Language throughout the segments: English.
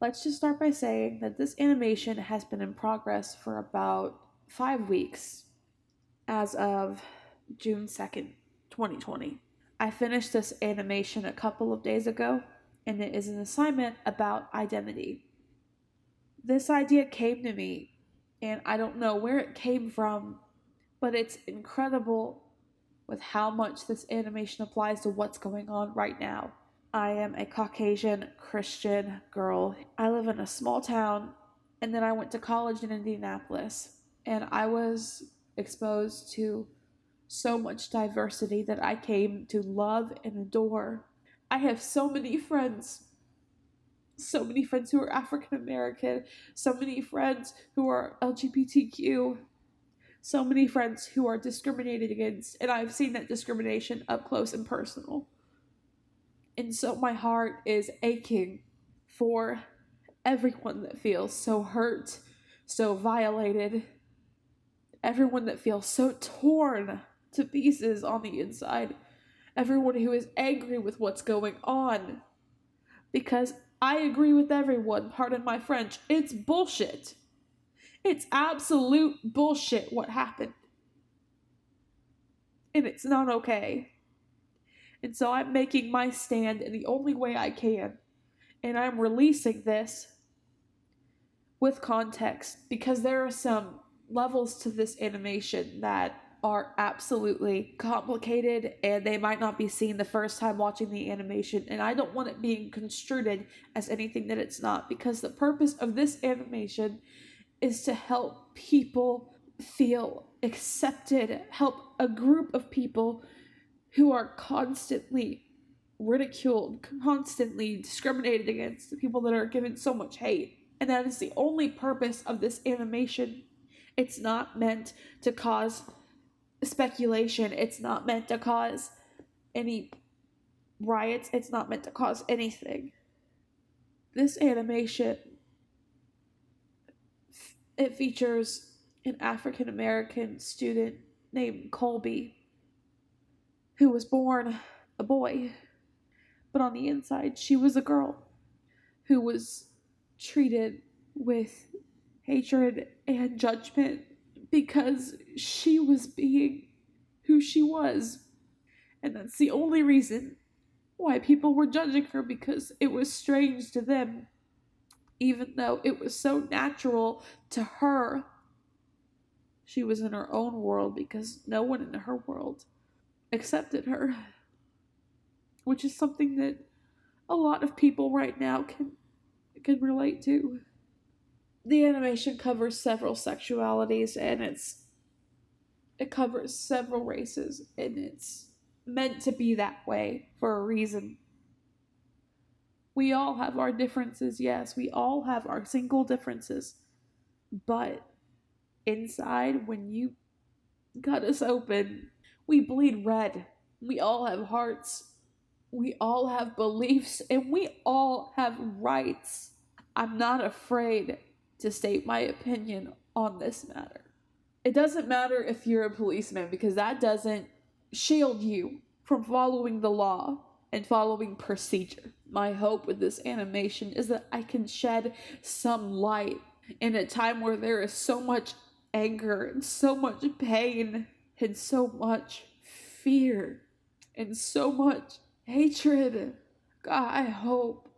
Let's just start by saying that this animation has been in progress for about 5 weeks as of June 2nd, 2020. I finished this animation a couple of days ago, and it is an assignment about identity. This idea came to me, and I don't know where it came from, but it's incredible with how much this animation applies to what's going on right now. I am a Caucasian Christian girl. I live in a small town, and then I went to college in Indianapolis, and I was exposed to so much diversity that I came to love and adore. I have so many friends who are African American, so many friends who are LGBTQ, so many friends who are discriminated against, and I've seen that discrimination up close and personal. And so my heart is aching for everyone that feels so hurt, so violated, everyone that feels so torn to pieces on the inside, everyone who is angry with what's going on. Because I agree with everyone, pardon my French, it's bullshit. It's absolute bullshit what happened. And it's not okay. And so I'm making my stand in the only way I can. And I'm releasing this with context because there are some levels to this animation that are absolutely complicated and they might not be seen the first time watching the animation, and I don't want it being construed as anything that it's not, because the purpose of this animation is to help people feel accepted, help a group of people who are constantly ridiculed, constantly discriminated against, the people that are given so much hate. And that is the only purpose of this animation. It's not meant to cause speculation. It's not meant to cause any riots. It's not meant to cause anything. This animation, it features an African American student named Colby, who was born a boy, but on the inside, she was a girl who was treated with hatred and judgment because she was being who she was. And that's the only reason why people were judging her, because it was strange to them, even though it was so natural to her. She was in her own world because no one in her world accepted her, which is something that a lot of people right now can relate to. The animation covers several sexualities, and it covers several races, and it's meant to be that way for a reason. We all have our differences, yes, we all have our single differences, but inside, when you cut us open, we bleed red. We all have hearts, we all have beliefs, and we all have rights. I'm not afraid to state my opinion on this matter. It doesn't matter if you're a policeman, because that doesn't shield you from following the law and following procedure. My hope with this animation is that I can shed some light in a time where there is so much anger and so much pain and so much fear and so much hatred. God, I hope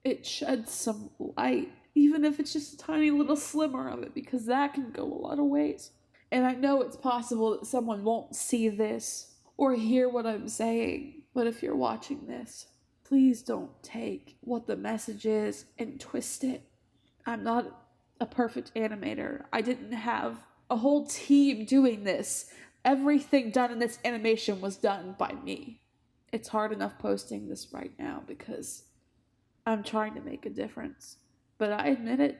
it sheds some light, even if it's just a tiny little slimmer of it, because that can go a lot of ways. And I know it's possible that someone won't see this or hear what I'm saying, but if you're watching this, please don't take what the message is and twist it. I'm not a perfect animator. I didn't have a whole team doing this. Everything done in this animation was done by me. It's hard enough posting this right now because I'm trying to make a difference. But I admit it,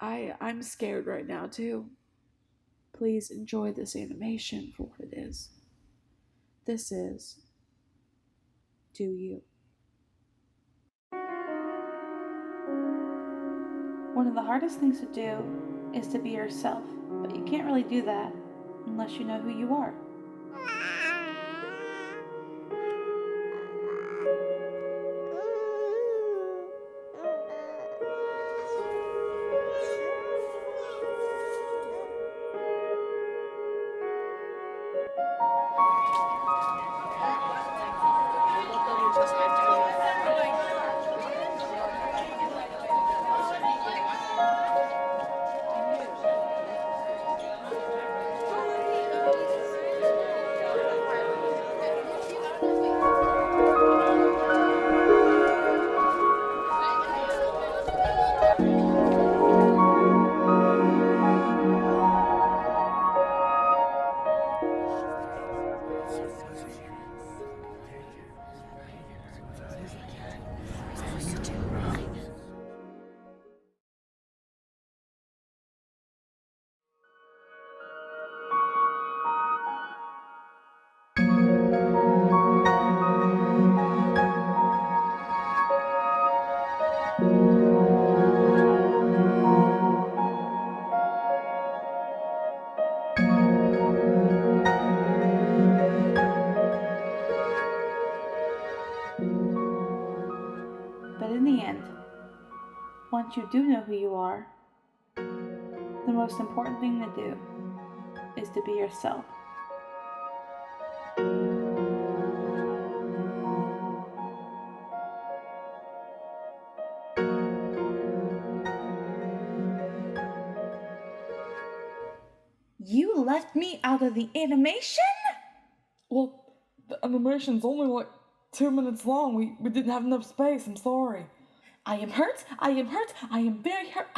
I'm scared right now too. Please enjoy this animation for what it is. This is Do You. One of the hardest things to do is to be yourself, but you can't really do that unless you know who you are. in the end, once you do know who you are, the most important thing to do is to be yourself. You left me out of the animation? Well, the animation's only like 2 minutes long. We didn't have enough space. I'm sorry. I am hurt. I am hurt. I am very hurt.